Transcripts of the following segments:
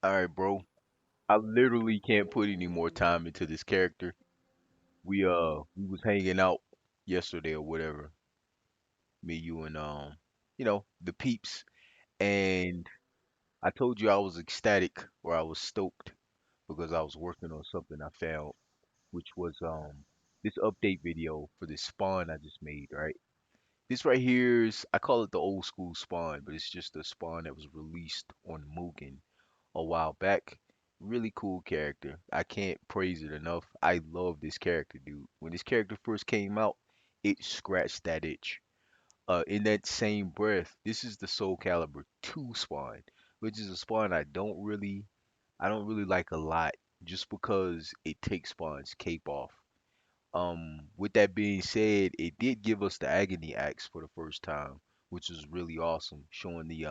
All right, bro. I literally can't put any more time into this character. We was hanging out yesterday or whatever, me, you, and the peeps, and I told you I was ecstatic or I was stoked because I was working on something I found, which was this update video for this spawn I just made, right? This right here is I call it the old school spawn, but it's just a spawn that was released on Mugen a while back. Really cool character. I can't praise it enough. I love this character, dude. When this character first came out, it scratched that itch. In that same breath, this is the Soul Calibur 2 spawn, which is a spawn I don't really like a lot, just because it takes Spawn's cape off. With that being said, it did give us the Agony Axe for the first time, which was really awesome, showing the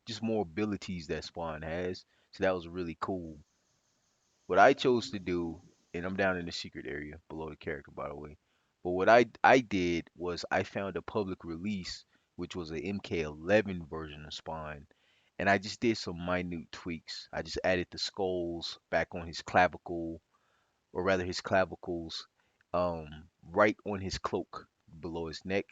just more abilities that Spawn has. So that was really cool. What I chose to do, and I'm down in the secret area below the character, by the way. But what I did was I found a public release, which was an MK11 version of Spawn, and I just did some minute tweaks. I just added the skulls back on his clavicle, or rather his clavicles, um, right on his cloak below his neck.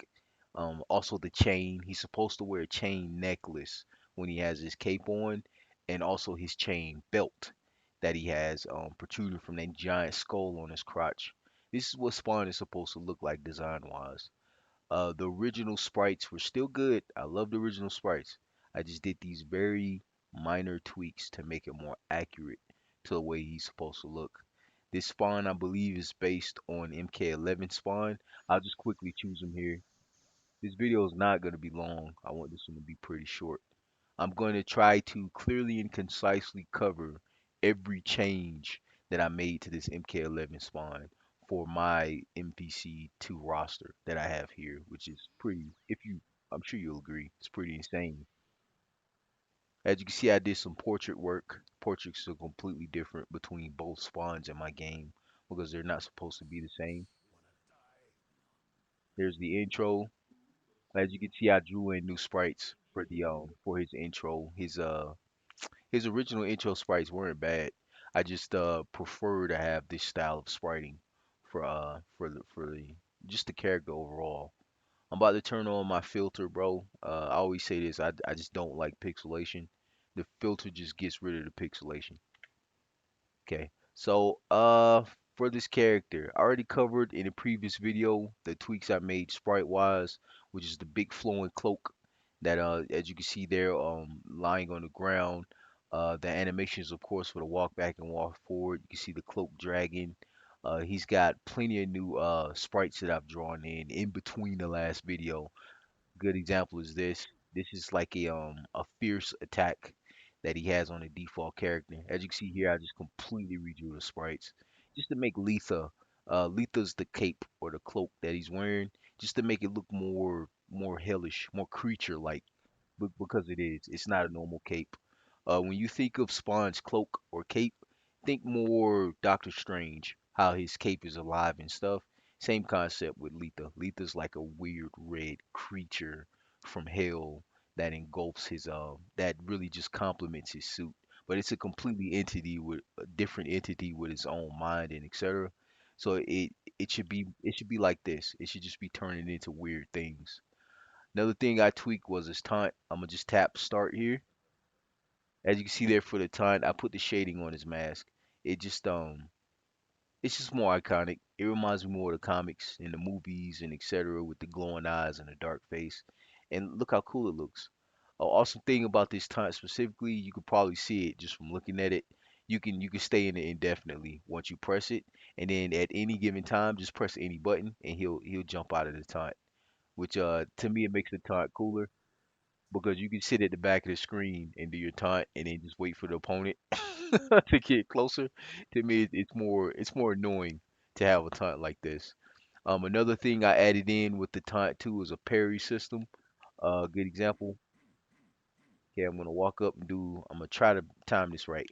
Also the chain. He's supposed to wear a chain necklace when he has his cape on, and also his chain belt that he has protruding from that giant skull on his crotch. This is what Spawn is supposed to look like design wise. The original sprites were still good. I love the original sprites. I just did these very minor tweaks to make it more accurate to the way he's supposed to look. This spawn, I believe, is based on MK11 spawn. I'll just quickly choose him here. This video is not going to be long. I want this one to be pretty short. I'm going to try to clearly and concisely cover every change that I made to this MK11 spawn for my MVC2 roster that I have here, which is pretty, I'm sure you'll agree, it's pretty insane. As you can see, I did some portrait work. Portraits are completely different between both spawns in my game because they're not supposed to be the same. There's the intro. As you can see, I drew in new sprites for his intro. His original intro sprites weren't bad. I just prefer to have this style of spriting for the just the character overall. I'm about to turn on my filter, bro. I always say this. I just don't like pixelation. The filter just gets rid of the pixelation. Okay. So for this character, I already covered in a previous video the tweaks I made sprite wise, which is the big flowing cloak that as you can see there lying on the ground. The animations of course for the walk back and walk forward. You can see the cloak dragging. He's got plenty of new sprites that I've drawn in between the last video. Good example is this. This is like a fierce attack that he has on the default character. As you can see here, I just completely redrew the sprites just to make Letha's the cape or the cloak that he's wearing, just to make it look more hellish, more creature like, because it is. It's not a normal cape. When you think of Spawn's cloak or cape, think more Doctor Strange, how his cape is alive and stuff. Same concept with Letha. Letha's like a weird red creature from hell that engulfs that really just complements his suit. But it's a completely entity with a different entity with its own mind and etc. So it should be like this. It should just be turning into weird things. Another thing I tweaked was his taunt. I'm gonna just tap start here. As you can see there for the taunt, I put the shading on his mask. It just it's just more iconic. It reminds me more of the comics and the movies and etc. with the glowing eyes and the dark face. And look how cool it looks. An awesome thing about this taunt specifically, you could probably see it just from looking at it. You can stay in it indefinitely once you press it, and then at any given time, just press any button and he'll jump out of the taunt. Which to me it makes the taunt cooler because you can sit at the back of the screen and do your taunt and then just wait for the opponent to get closer. To me, it's more annoying to have a taunt like this. Another thing I added in with the taunt too is a parry system. Good example. Okay, I'm gonna walk up and do. I'm gonna try to time this right.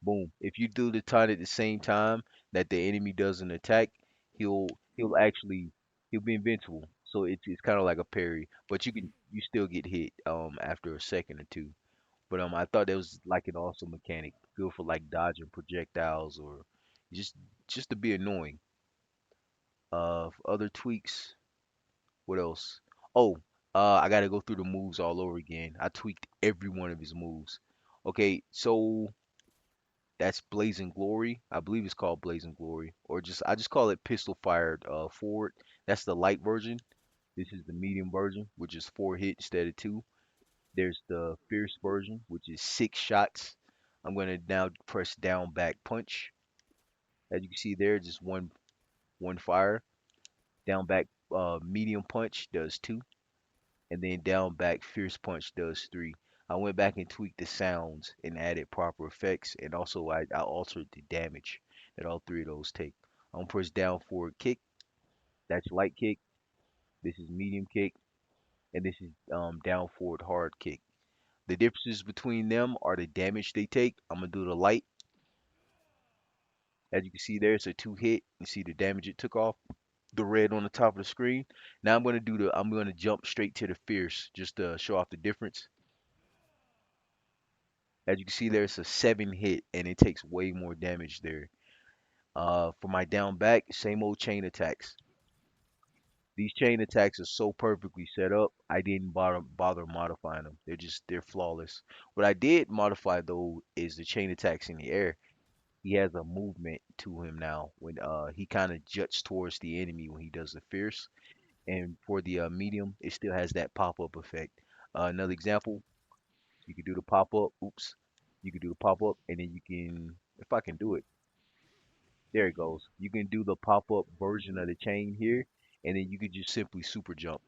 Boom. If you do the taunt at the same time that the enemy does an attack, he'll he'll actually he'll be invincible. So it's kind of like a parry, but you still get hit after a second or two. But I thought that was like an awesome mechanic, good for like dodging projectiles or just just to be annoying. Other tweaks, what else? Oh, I gotta go through the moves all over again. I tweaked every one of his moves. Okay, so that's Blazing Glory. I believe it's called Blazing Glory, or just I just call it pistol fired forward. That's the light version. This is the medium version, which is 4 hit instead of two. There's the fierce version, which is 6 shots. I'm gonna now press down back punch. As you can see there, just one fire. Down back medium punch does two, and then down back fierce punch does three. I went back and tweaked the sounds and added proper effects, and also I altered the damage that all three of those take. I'm gonna press down forward kick. That's light kick. This is medium kick, and this is down forward hard kick. The differences between them are the damage they take. I'm gonna do the light. As you can see there, it's a 2 hit. You see the damage it took off, the red on the top of the screen. Now I'm gonna jump straight to the fierce just to show off the difference. As you can see there, it's a 7 hit and it takes way more damage there. For my down back, same old chain attacks. These chain attacks are so perfectly set up, I didn't bother modifying them. They're flawless. What I did modify though is the chain attacks in the air. He has a movement to him now when he kind of juts towards the enemy when he does the fierce. And for the medium, it still has that pop-up effect. Another example, you can do the pop-up. Oops. You can do the pop-up, and then you can, if I can do it, there it goes. You can do the pop-up version of the chain here, and then you can just simply super jump.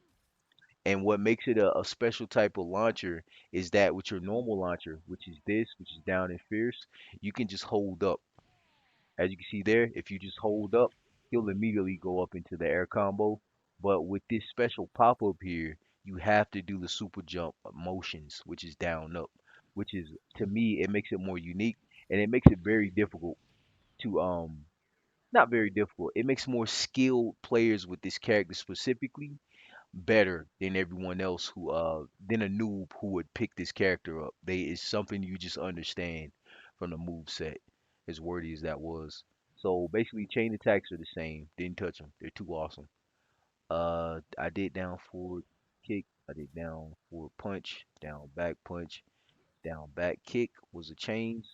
And what makes it a special type of launcher is that with your normal launcher, which is this, which is down and fierce, you can just hold up. As you can see there, if you just hold up, he'll immediately go up into the air combo. But with this special pop-up here, you have to do the super jump motions, which is down up, which is to me it makes it more unique and it makes it very difficult to not very difficult. It makes more skilled players with this character specifically better than everyone else who than a noob who would pick this character up. They It's something you just understand from the move set, as wordy as that was. So basically chain attacks are the same. Didn't touch them. They're too awesome. I did down forward kick, I did down forward punch, down back punch, down back kick was the chains.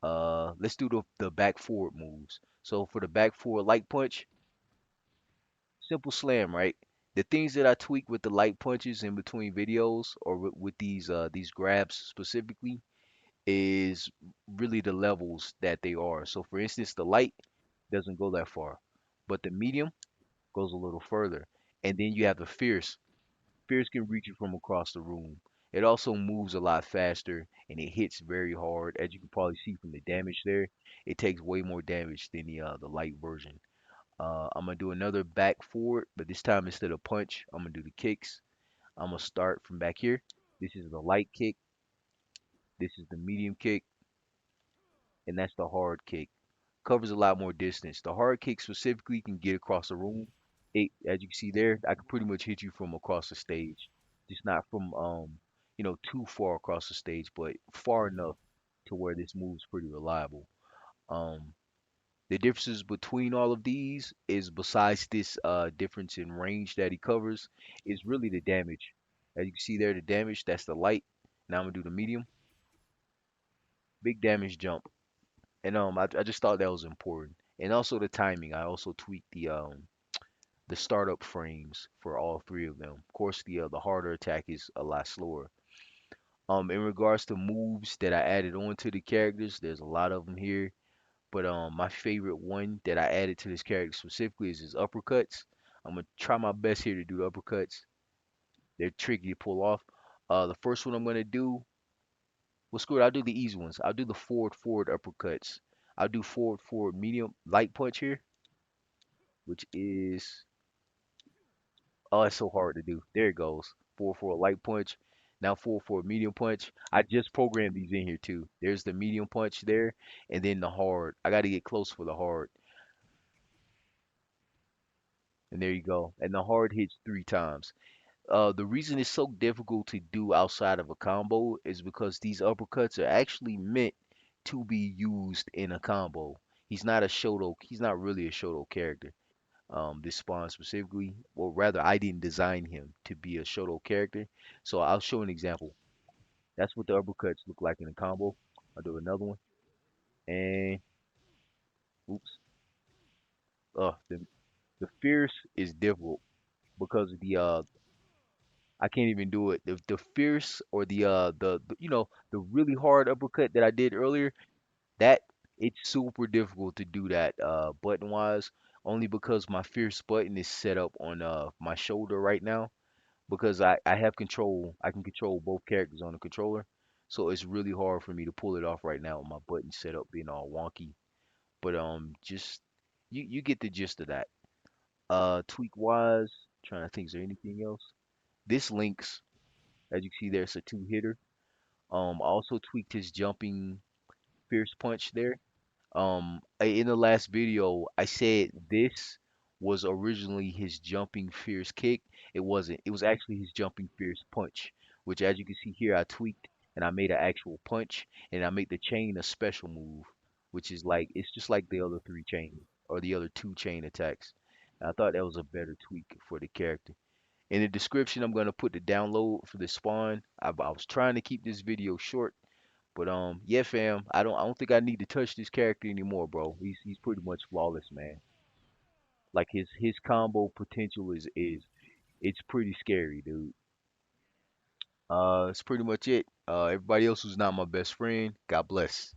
Let's do the back forward moves. So for the back forward light punch, simple slam, right? The things that I tweak with the light punches in between videos or with these grabs specifically is really the levels that they are. So for instance, the light doesn't go that far, but the medium goes a little further. And then you have the fierce. Fierce can reach you from across the room. It also moves a lot faster and it hits very hard. As you can probably see from the damage there, it takes way more damage than the light version. I'm gonna do another back forward, but this time instead of punch, I'm gonna do the kicks. I'm gonna start from back here. This is the light kick, this is the medium kick, and that's the hard kick. Covers a lot more distance. The hard kick specifically can get across the room. As you can see there, I can pretty much hit you from across the stage. Just not from too far across the stage, but far enough to where this move's pretty reliable. Um, The differences between all of these is besides this difference in range that he covers, is really the damage. As you can see there, the damage, that's the light. Now I'm gonna do the medium. Big damage jump. And I just thought that was important. And also the timing. I also tweaked the startup frames for all three of them. Of course, the harder attack is a lot slower. In regards to moves that I added on to the characters, there's a lot of them here. But my favorite one that I added to this character specifically is his uppercuts. I'm gonna try my best here to do the uppercuts. They're tricky to pull off. The first one I'm gonna do, well, screw it. I'll do the easy ones. I'll do the forward uppercuts. I'll do forward medium light punch here, which is it's so hard to do. There it goes. Forward light punch. Now forward medium punch. I just programmed these in here too. There's the medium punch there, and then the hard. I got to get close for the hard. And there you go. And the hard hits 3 times. The reason it's so difficult to do outside of a combo is because these uppercuts are actually meant to be used in a combo. He's not really a Shoto character. This Spawn specifically, or rather, I didn't design him to be a Shoto character. So I'll show an example. That's what the uppercuts look like in a combo. I'll do another one. And oops. The fierce is difficult because I can't even do it. The fierce or the really hard uppercut that I did earlier, that it's super difficult to do that button wise, only because my fierce button is set up on my shoulder right now because I have control. I can control both characters on the controller. So it's really hard for me to pull it off right now with my button setup being all wonky. But just you get the gist of that. Tweak wise, trying to think, is there anything else? This links, as you see, there's a two hitter. I also tweaked his jumping fierce punch there. In the last video, I said this was originally his jumping fierce kick. It wasn't. It was actually his jumping fierce punch, which, as you can see here, I tweaked and I made an actual punch, and I made the chain a special move, which is like it's just like the other three chain or the other two chain attacks. And I thought that was a better tweak for the character. In the description, I'm gonna put the download for the spawn. I was trying to keep this video short, but yeah, fam, I don't think I need to touch this character anymore, bro. He's pretty much flawless, man. Like his combo potential is it's pretty scary, dude. That's pretty much it. Everybody else who's not my best friend, God bless.